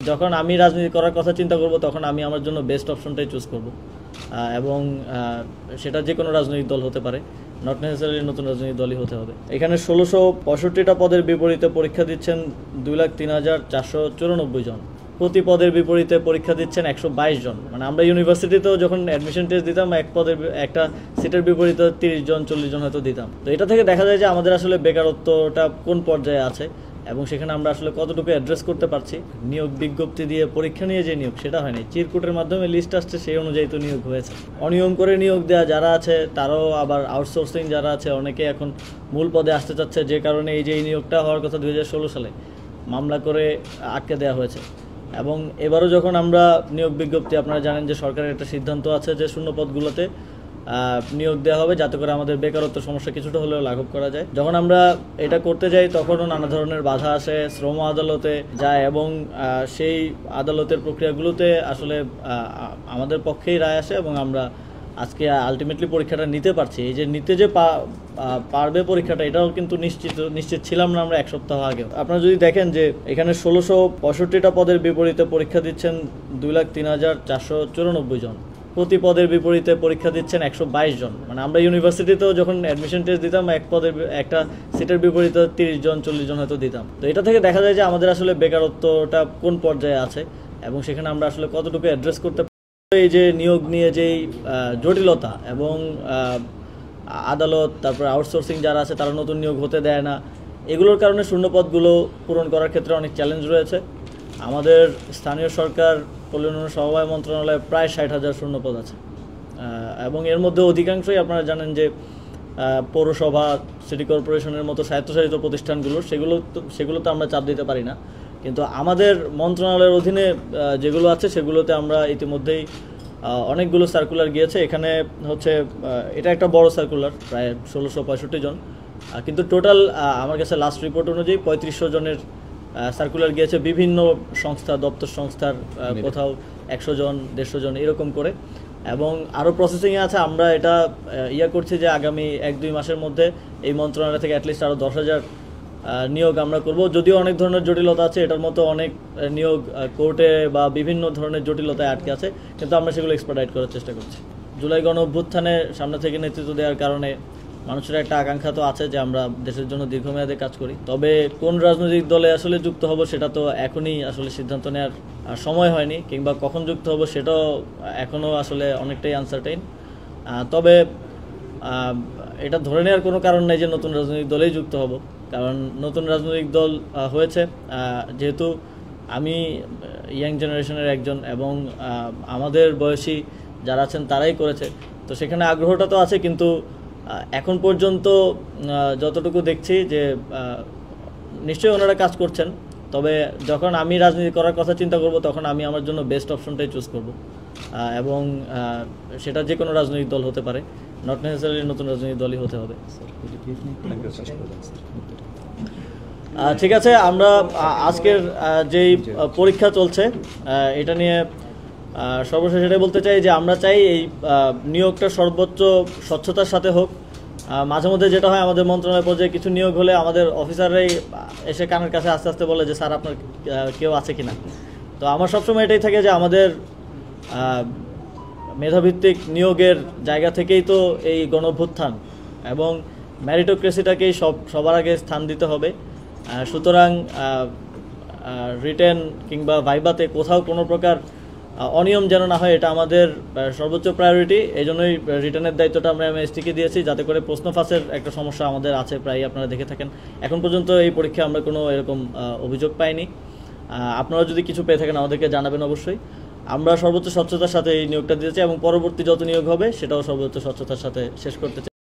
যখন আমি রাজনীতি করার কথা চিন্তা করব তখন আমি আমার জন্য বেস্ট অপশনটাই চুজ করব এবং সেটা যে কোনো রাজনৈতিক দল হতে পারে, নট নেসেসারি নতুন রাজনৈতিক দলই হতে হবে। এখানে ১৬৬৫টা পদের বিপরীতে পরীক্ষা দিচ্ছেন ২,০৩,৪৯৪ জন। প্রতি পদের বিপরীতে পরীক্ষা দিচ্ছেন ১২২ জন। মানে আমরা ইউনিভার্সিটিতেও যখন অ্যাডমিশন টেস্ট দিতাম একটা সিটের বিপরীতে ৩০ জন ৪০ জন হয়তো দিতাম। তো এটা থেকে দেখা যায় যে আমাদের আসলে বেকারত্বটা কোন পর্যায়ে আছে এবং সেখানে আমরা আসলে কতটুকু অ্যাড্রেস করতে পারছি। নিয়োগ বিজ্ঞপ্তি দিয়ে পরীক্ষা নিয়ে যে নিয়োগ সেটা হয়নি, চিরকুটের মাধ্যমে লিস্ট আসছে, সেই অনুযায়ী তো নিয়োগ হয়েছে। অনিয়ম করে নিয়োগ দেওয়া যারা আছে তারাও আবার আউটসোর্সিং যারা আছে অনেকে এখন মূল পদে আসতে চাচ্ছে, যে কারণে এই যে এই নিয়োগটা হওয়ার কথা ২০১৬ সালে মামলা করে আটকে দেওয়া হয়েছে। এবং এবারও যখন আমরা নিয়োগ বিজ্ঞপ্তি, আপনারা জানেন যে সরকারের একটা সিদ্ধান্ত আছে যে শূন্য পদগুলোতে নিয়োগ দেওয়া হবে যাতে করে আমাদের বেকারত্ব সমস্যা কিছুটা হলেও লাঘব করা যায়। যখন আমরা এটা করতে যাই তখনও নানা ধরনের বাধা আসে, শ্রম আদালতে যায় এবং সেই আদালতের প্রক্রিয়াগুলোতে আসলে আমাদের পক্ষেই রায় আসে এবং আমরা আজকে আলটিমেটলি পরীক্ষাটা নিতে পারছি। এই যে নিতে যে পারবে পরীক্ষাটা, এটাও কিন্তু নিশ্চিত ছিলাম না আমরা এক সপ্তাহ আগেও। আপনারা যদি দেখেন যে এখানে ১৬৬৫টা পদের বিপরীতে পরীক্ষা দিচ্ছেন ২,০৩,৪৯৪ জন। প্রতি পদের বিপরীতে পরীক্ষা দিচ্ছেন ১২২ জন। মানে আমরা ইউনিভার্সিটিতেও যখন অ্যাডমিশন টেস্ট দিতাম একটা সিটের বিপরীতে ৩০ জন ৪০ জন হয়তো দিতাম। তো এটা থেকে দেখা যায় যে আমাদের আসলে বেকারত্বটা কোন পর্যায়ে আছে এবং সেখানে আমরা আসলে কতটুকু অ্যাড্রেস করতে পারি। এই যে নিয়োগ নিয়ে যেই জটিলতা এবং আদালত, তারপর আউটসোর্সিং যারা আছে তারা নতুন নিয়োগ হতে দেয় না, এগুলোর কারণে শূন্যপদগুলো পূরণ করার ক্ষেত্রে অনেক চ্যালেঞ্জ রয়েছে। আমাদের স্থানীয় সরকার পল্লী উন্নয়ন সমবায় মন্ত্রণালয়ে প্রায় ৬০,০০০ শূন্যপদ আছে এবং এর মধ্যে অধিকাংশই আপনারা জানেন যে পৌরসভা, সিটি কর্পোরেশনের মতো স্বায়ত্তশাসিত প্রতিষ্ঠানগুলো, সেগুলোতে আমরা চাপ দিতে পারি না। কিন্তু আমাদের মন্ত্রণালয়ের অধীনে যেগুলো আছে সেগুলোতে আমরা ইতিমধ্যেই অনেকগুলো সার্কুলার গিয়েছে। এখানে হচ্ছে এটা একটা বড় সার্কুলার, প্রায় ১৬৬৫ জন, কিন্তু টোটাল আমার কাছে লাস্ট রিপোর্ট অনুযায়ী ৩৫০০ জনের সার্কুলার গিয়েছে বিভিন্ন সংস্থা, দপ্তর সংস্থার, কোথাও ১০০ জন ১৫০ জন এরকম করে, এবং আরও প্রসেসিংয়ে আছে। আমরা এটা করছি যে আগামী ১-২ মাসের মধ্যে এই মন্ত্রণালয় থেকে অ্যাটলিস্ট আরও ১০,০০০ নিয়োগ আমরা করব। যদিও অনেক ধরনের জটিলতা আছে, এটার মতো অনেক নিয়োগ কোর্টে বা বিভিন্ন ধরনের জটিলতায় আটকে আছে, কিন্তু আমরা সেগুলো এক্সপার্টাইট করার চেষ্টা করছি। জুলাই গণ অভ্যুত্থানে সামনে থেকে নেতৃত্ব দেওয়ার কারণে মানুষের একটা আকাঙ্ক্ষা তো আছে যে আমরা দেশের জন্য দীর্ঘমেয়াদে কাজ করি। তবে কোন রাজনৈতিক দলে আসলে যুক্ত হব সেটা তো এখনই আসলে সিদ্ধান্ত নেওয়ার সময় হয়নি, কিংবা কখন যুক্ত হব সেটাও এখনও আসলে অনেকটাই আনসার্টেইন। তবে এটা ধরে নেওয়ার কোনো কারণ নেই যে নতুন রাজনৈতিক দলেই যুক্ত হব, কারণ নতুন রাজনৈতিক দল হয়েছে যেহেতু আমি ইয়াং জেনারেশনের একজন এবং আমাদের বয়সী যারা আছেন তারাই করেছে, তো সেখানে আগ্রহটা তো আছে। কিন্তু এখন পর্যন্ত যতটুকু দেখছি যে নিশ্চয়ই ওনারা কাজ করছেন, তবে যখন আমি রাজনীতি করার কথা চিন্তা করব তখন আমি আমার জন্য বেস্ট অপশনটাই চুজ করব এবং সেটা যে কোনো রাজনৈতিক দল হতে পারে, নট নেসেসারি নতুন রাজনৈতিক দলই হতে হবে। ঠিক আছে, আমরা আজকের যেই পরীক্ষা চলছে এটা নিয়ে সর্বশেষ এটাই বলতে চাই যে আমরা চাই এই নিয়োগটা সর্বোচ্চ স্বচ্ছতার সাথে হোক। মাঝে মধ্যে যেটা হয়, আমাদের মন্ত্রণালয় পর্যায়ে কিছু নিয়োগ হলে আমাদের অফিসাররাই এসে কানের কাছে আস্তে আস্তে বলে যে স্যার আপনার কেউ আছে কিনা। তো আমার সবসময় এটাই থাকে যে আমাদের মেধাভিত্তিক নিয়োগের জায়গা থেকেই তো এই গণঅভ্যুত্থান এবং ম্যারিটোক্রেসিটাকেই সবার আগে স্থান দিতে হবে। সুতরাং রিটেন কিংবা ভাইভাতে কোথাও কোনো প্রকার অনিয়ম যেন না হয়, এটা আমাদের সর্বোচ্চ প্রায়োরিটি। এই জন্যই রিটার্নের দায়িত্বটা আমরা এমএসটিকে দিয়েছি, যাতে করে প্রশ্ন ফাঁসের একটা সমস্যা আমাদের আছে প্রায়, আপনারা দেখে থাকেন। এখন পর্যন্ত এই পরীক্ষায় আমরা কোনো এরকম অভিযোগ পাইনি। আপনারা যদি কিছু পেয়ে থাকেন আমাদেরকে জানাবেন অবশ্যই। আমরা সর্বোচ্চ স্বচ্ছতার সাথে এই নিয়োগটা দিয়েছি এবং পরবর্তী যত নিয়োগ হবে সেটাও সর্বোচ্চ স্বচ্ছতার সাথে শেষ করতে চাই।